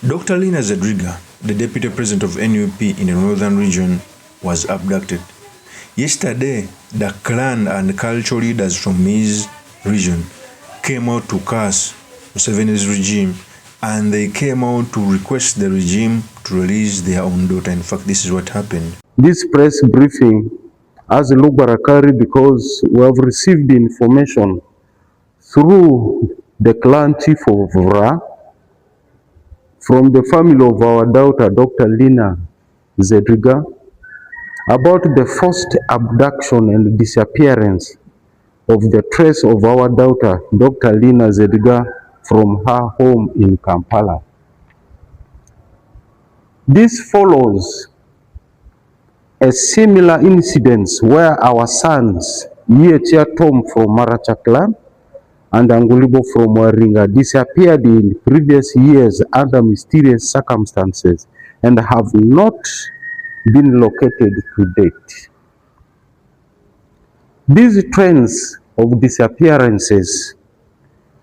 Dr. Lina Zedriga, the Deputy President of NUP in the Northern region, was abducted. Yesterday, the clan and cultural leaders from his region came out to curse MUSEVENI's regime, and they came out to request the regime to release their own daughter. In fact, this is what happened. This press briefing has Lugbara carried because we have received information through the clan chief of Ra from the family of our daughter, Dr. Lina Zedriga, about the forced abduction and disappearance of the trace of our daughter, Dr. Lina Zedriga, from her home in Kampala. This follows a similar incident where our sons, Yechia Tom from Maracha clan and Angulibo from Waringa, disappeared in previous years under mysterious circumstances and have not been located to date. These trends of disappearances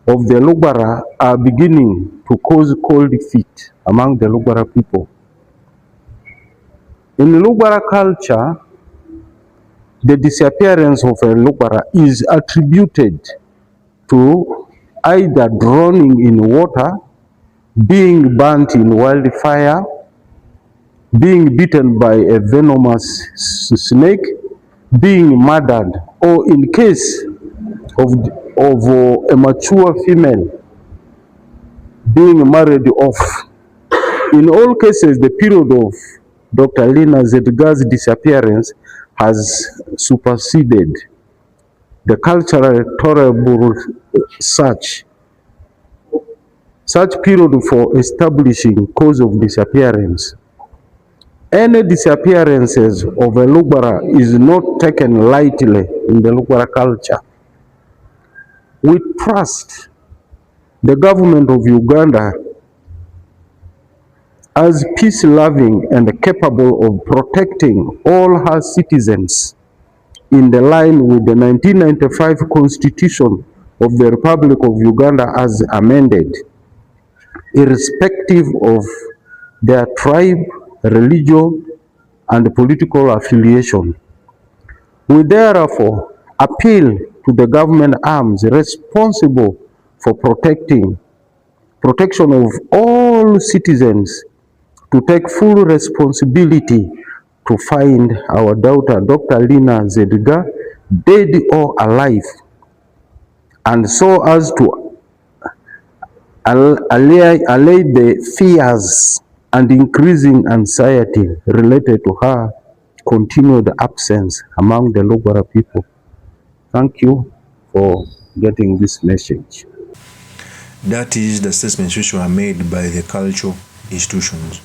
of the Lugbara are beginning to cause cold feet among the Lugbara people. In Lugbara culture, the disappearance of a Lugbara is attributed to either drowning in water, being burnt in wildfire, being bitten by a venomous snake, being murdered, or in case of a mature female being married off. In all cases, the period of Dr. Lina Zedriga's disappearance has superseded the cultural tolerable such period for establishing cause of disappearance. Any disappearances of a Lugbara is not taken lightly in the Lugbara culture. We trust the government of Uganda as peace-loving and capable of protecting all her citizens in the line with the 1995 Constitution of the Republic of Uganda as amended, irrespective of their tribe, religion, and political affiliation. We therefore appeal to the government arms responsible for protection of all citizens to take full responsibility to find our daughter, Dr. Lina Zedriga, dead or alive, and so as to allay the fears and increasing anxiety related to her continued absence among the Lugbara people. Thank you for getting this message. That is the statements which were made by the cultural institutions.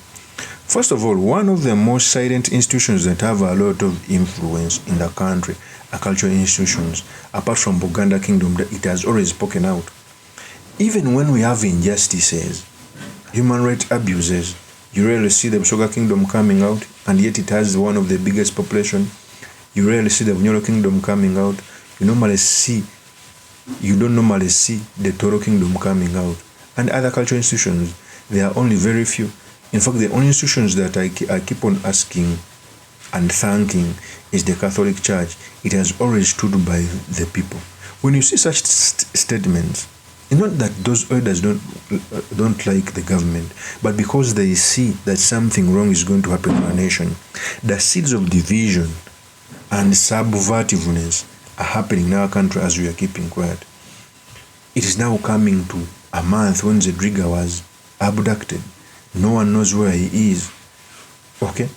First of all, one of the most silent institutions that have a lot of influence in the country are cultural institutions. Apart from Buganda Kingdom, it has always spoken out. Even when we have injustices, human rights abuses, you rarely see the Busoga Kingdom coming out, and yet it has one of the biggest population. You rarely see the Bunyoro Kingdom coming out. You don't normally see the Toro Kingdom coming out. And other cultural institutions, there are only very few. In fact, the only institutions that I keep on asking and thanking is the Catholic Church. It has always stood by the people. When you see such statements, it's not that those elders don't like the government, but because they see that something wrong is going to happen in our nation. The seeds of division and subversiveness are happening in our country as we are keeping quiet. It is now coming to a month when Zadriga was abducted. No one knows where he is. Okay?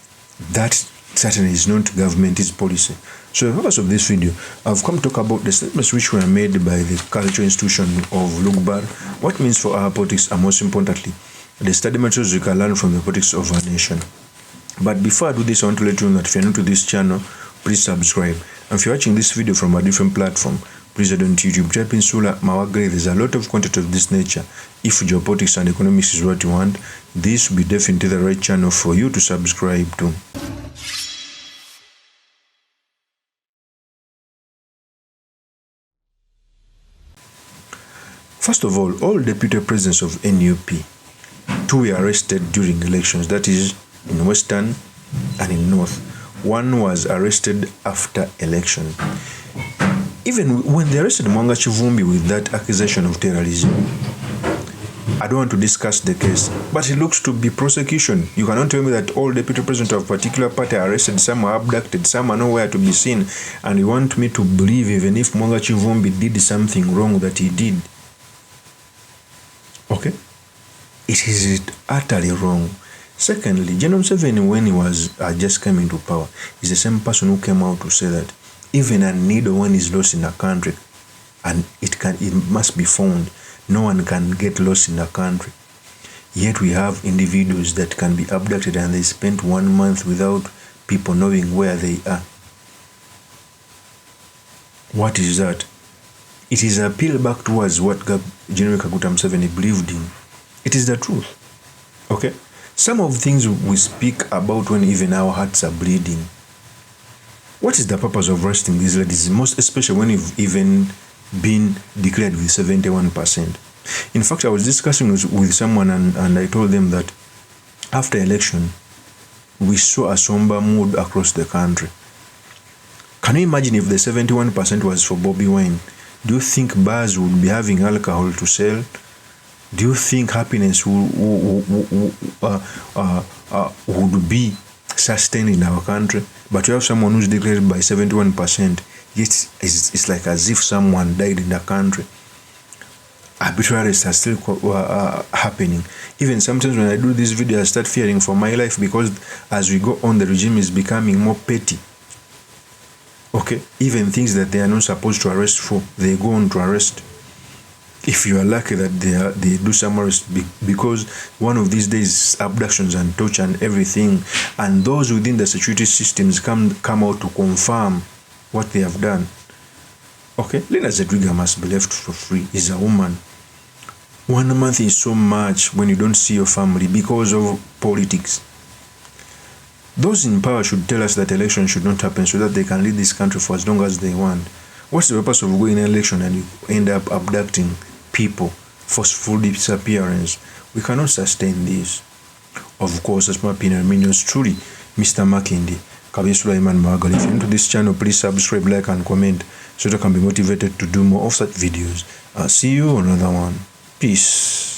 That certainly is not government's policy. So the purpose of this video, I've come to talk about the statements which were made by the cultural institution of Lugbar, what means for our politics, and most importantly, the study materials you can learn from the politics of our nation. But before I do this, I want to let you know that if you're new to this channel, please subscribe. And if you're watching this video from a different platform, please head on to YouTube, type in Sula Mawagre. There's a lot of content of this nature. If geopolitics and economics is what you want, this will be definitely the right channel for you to subscribe to. First of all deputy presidents of NUP two were arrested during elections, that is in Western and in North. One was arrested after election. Even when they arrested Mwanga Chivumbi with that accusation of terrorism, I don't want to discuss the case, but it looks to be prosecution. You cannot tell me that all deputy presidents of a particular party are arrested, some are abducted, some are nowhere to be seen, and you want me to believe even if Mwanga Chivumbi did something wrong that he did. Okay? It is utterly wrong. Secondly, General MUSEVENI, when he was just coming to power, is the same person who came out to say that even a needle, when is lost in a country, and it must be found, no one can get lost in a country. Yet we have individuals that can be abducted and they spent 1 month without people knowing where they are. What is that? It is a appeal back towards what General Kaguta Museveni believed in. It is the truth. Okay? Some of the things we speak about when even our hearts are bleeding. What is the purpose of arresting these ladies? Most especially when you've even been declared with 71%. In fact, I was discussing with someone and I told them that after election, we saw a somber mood across the country. Can you imagine if the 71% was for Bobby Wine? Do you think bars would be having alcohol to sell? Do you think happiness would be sustained in our country? But you have someone who's declared by 71%, yet it's like as if someone died in the country. Arbitraries are still happening. Even sometimes when I do this video, I start fearing for my life because as we go on, the regime is becoming more petty. Okay, even things that they are not supposed to arrest for, they go on to arrest. If you are lucky that they do some arrest, because one of these days abductions and torture and everything, and those within the security systems come out to confirm what they have done. Okay, Lina Zedriga must be left for free. Is a woman. 1 month is so much when you don't see your family because of politics. Those in power should tell us that elections should not happen so that they can lead this country for as long as they want. What's the purpose of going in an election and you end up abducting people, forceful disappearance? We cannot sustain this. Of course, as my opinion, means truly, Mr. Makindi, Kabisula Iman Magal. If you're into this channel, please subscribe, like, and comment so that I can be motivated to do more of such videos. See you on another one. Peace.